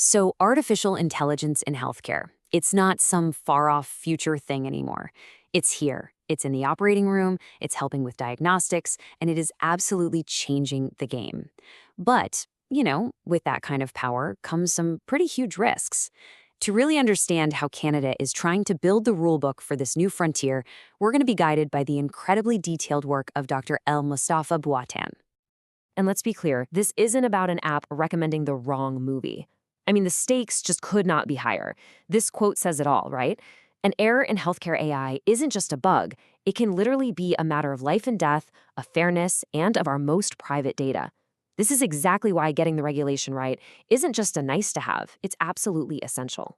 So, artificial intelligence in healthcare, it's not some far off future thing anymore. It's here. It's in the operating room, it's helping with diagnostics, and it is absolutely changing the game. But, with that kind of power comes some pretty huge risks. To really understand how Canada is trying to build the rulebook for this new frontier, we're going to be guided by the incredibly detailed work of Dr. El Mustafa Buatan. And let's be clear, this isn't about an app recommending the wrong movie. I mean, the stakes just could not be higher. This quote says it all, right? An error in healthcare AI isn't just a bug. It can literally be a matter of life and death, of fairness, and of our most private data. This is exactly why getting the regulation right isn't just a nice to have, it's absolutely essential.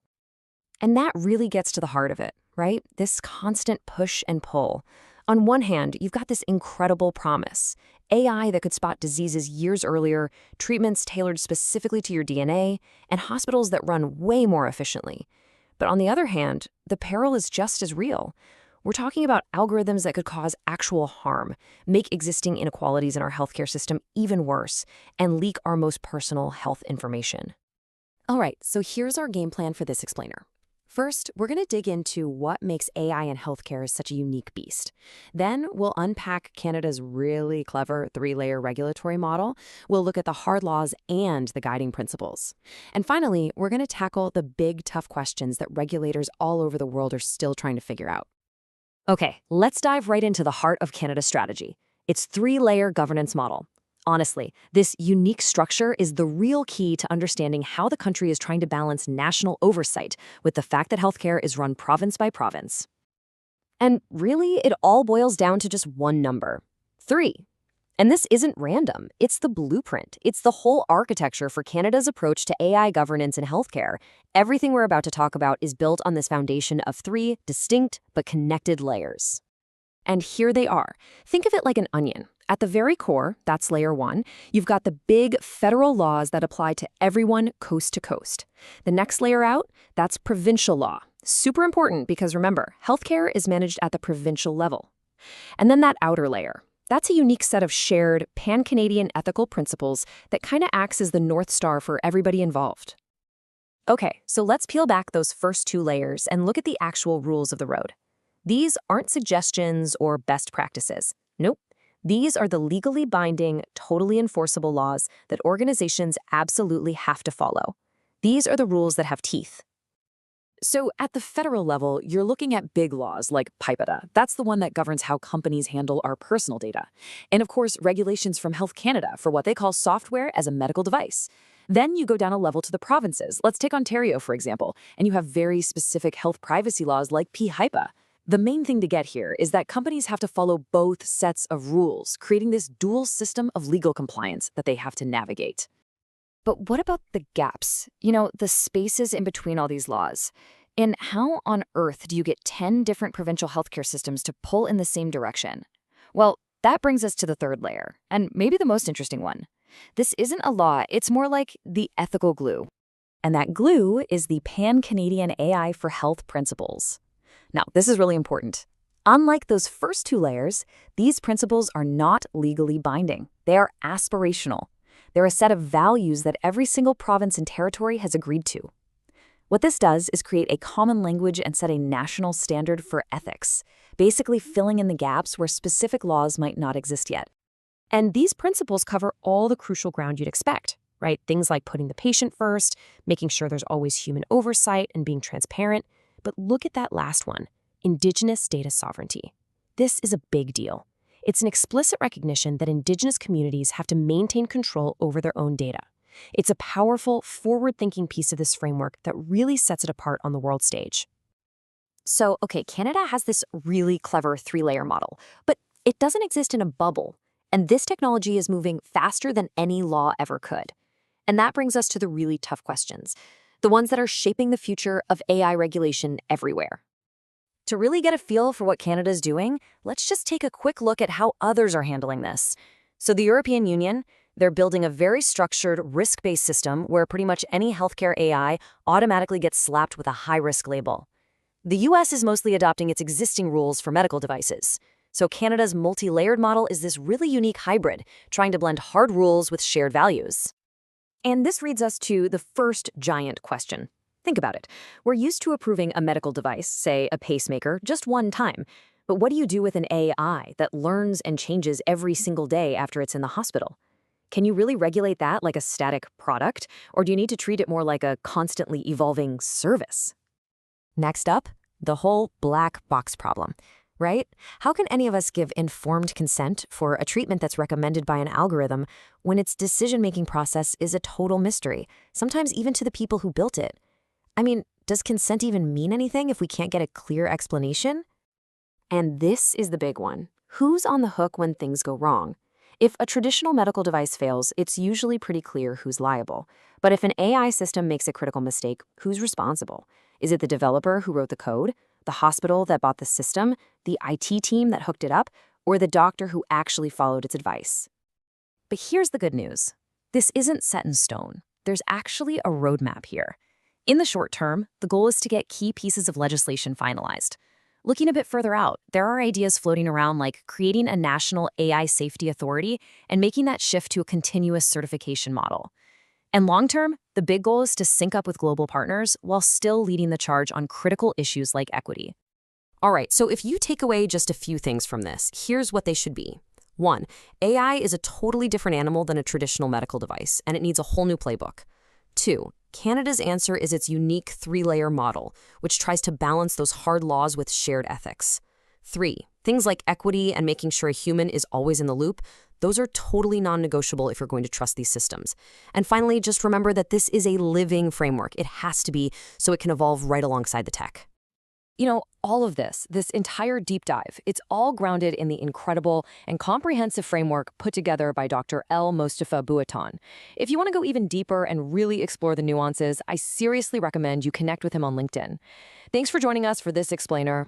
And that really gets to the heart of it, right? This constant push and pull. On one hand, you've got this incredible promise. AI that could spot diseases years earlier, treatments tailored specifically to your DNA, and hospitals that run way more efficiently. But on the other hand, the peril is just as real. We're talking about algorithms that could cause actual harm, make existing inequalities in our healthcare system even worse, and leak our most personal health information. All right, so here's our game plan for this explainer. First, we're going to dig into what makes AI in healthcare such a unique beast. Then, we'll unpack Canada's really clever three-layer regulatory model. We'll look at the hard laws and the guiding principles. And finally, we're going to tackle the big, tough questions that regulators all over the world are still trying to figure out. Okay, let's dive right into the heart of Canada's strategy. Its three-layer governance model. Honestly, this unique structure is the real key to understanding how the country is trying to balance national oversight with the fact that healthcare is run province by province. And really, it all boils down to just one number: 3. And this isn't random. It's the blueprint. It's the whole architecture for Canada's approach to AI governance in healthcare. Everything we're about to talk about is built on this foundation of 3 distinct but connected layers. And here they are. Think of it like an onion. At the very core, that's layer 1, you've got the big federal laws that apply to everyone coast to coast. The next layer out, that's provincial law. Super important because remember, healthcare is managed at the provincial level. And then that outer layer. That's a unique set of shared pan-Canadian ethical principles that kind of acts as the North Star for everybody involved. Okay, so let's peel back those first 2 layers and look at the actual rules of the road. These aren't suggestions or best practices. Nope. These are the legally binding, totally enforceable laws that organizations absolutely have to follow. These are the rules that have teeth. So at the federal level, you're looking at big laws like PIPEDA. That's the one that governs how companies handle our personal data. And of course, regulations from Health Canada for what they call software as a medical device. Then you go down a level to the provinces. Let's take Ontario, for example, and you have very specific health privacy laws like PHIPA. The main thing to get here is that companies have to follow both sets of rules, creating this dual system of legal compliance that they have to navigate. But what about the gaps? The spaces in between all these laws. And how on earth do you get 10 different provincial healthcare systems to pull in the same direction? Well, that brings us to the third layer, and maybe the most interesting one. This isn't a law, it's more like the ethical glue. And that glue is the Pan-Canadian AI for Health principles. Now, this is really important. Unlike those first 2 layers, these principles are not legally binding. They are aspirational. They're a set of values that every single province and territory has agreed to. What this does is create a common language and set a national standard for ethics, basically filling in the gaps where specific laws might not exist yet. And these principles cover all the crucial ground you'd expect, right? Things like putting the patient first, making sure there's always human oversight and being transparent. But look at that last one, Indigenous data sovereignty. This is a big deal. It's an explicit recognition that Indigenous communities have to maintain control over their own data. It's a powerful, forward-thinking piece of this framework that really sets it apart on the world stage. So, okay, Canada has this really clever 3-layer model, but it doesn't exist in a bubble. And this technology is moving faster than any law ever could. And that brings us to the really tough questions, the ones that are shaping the future of AI regulation everywhere. To really get a feel for what Canada's doing, let's just take a quick look at how others are handling this. So the European Union, they're building a very structured, risk-based system where pretty much any healthcare AI automatically gets slapped with a high-risk label. The US is mostly adopting its existing rules for medical devices. So Canada's multi-layered model is this really unique hybrid, trying to blend hard rules with shared values. And this leads us to the first giant question. Think about it. We're used to approving a medical device, say a pacemaker, just one time. But what do you do with an AI that learns and changes every single day after it's in the hospital? Can you really regulate that like a static product, or do you need to treat it more like a constantly evolving service? Next up, the whole black box problem, right? How can any of us give informed consent for a treatment that's recommended by an algorithm when its decision-making process is a total mystery, sometimes even to the people who built it? I mean, does consent even mean anything if we can't get a clear explanation? And this is the big one. Who's on the hook when things go wrong? If a traditional medical device fails, it's usually pretty clear who's liable. But if an AI system makes a critical mistake, who's responsible? Is it the developer who wrote the code, the hospital that bought the system, the IT team that hooked it up, or the doctor who actually followed its advice? But here's the good news. This isn't set in stone. There's actually a roadmap here. In the short term, the goal is to get key pieces of legislation finalized. Looking a bit further out, there are ideas floating around like creating a national AI safety authority and making that shift to a continuous certification model. And long-term, the big goal is to sync up with global partners while still leading the charge on critical issues like equity. All right, so if you take away just a few things from this, here's what they should be. 1, AI is a totally different animal than a traditional medical device, and it needs a whole new playbook. 2, Canada's answer is its unique 3-layer model, which tries to balance those hard laws with shared ethics. 3, things like equity and making sure a human is always in the loop, those are totally non-negotiable if you're going to trust these systems. And finally, just remember that this is a living framework. It has to be, so it can evolve right alongside the tech. You know, all of this entire deep dive, it's all grounded in the incredible and comprehensive framework put together by Dr. El Mostafa Bouatan. If you want to go even deeper and really explore the nuances, I seriously recommend you connect with him on LinkedIn. Thanks for joining us for this explainer.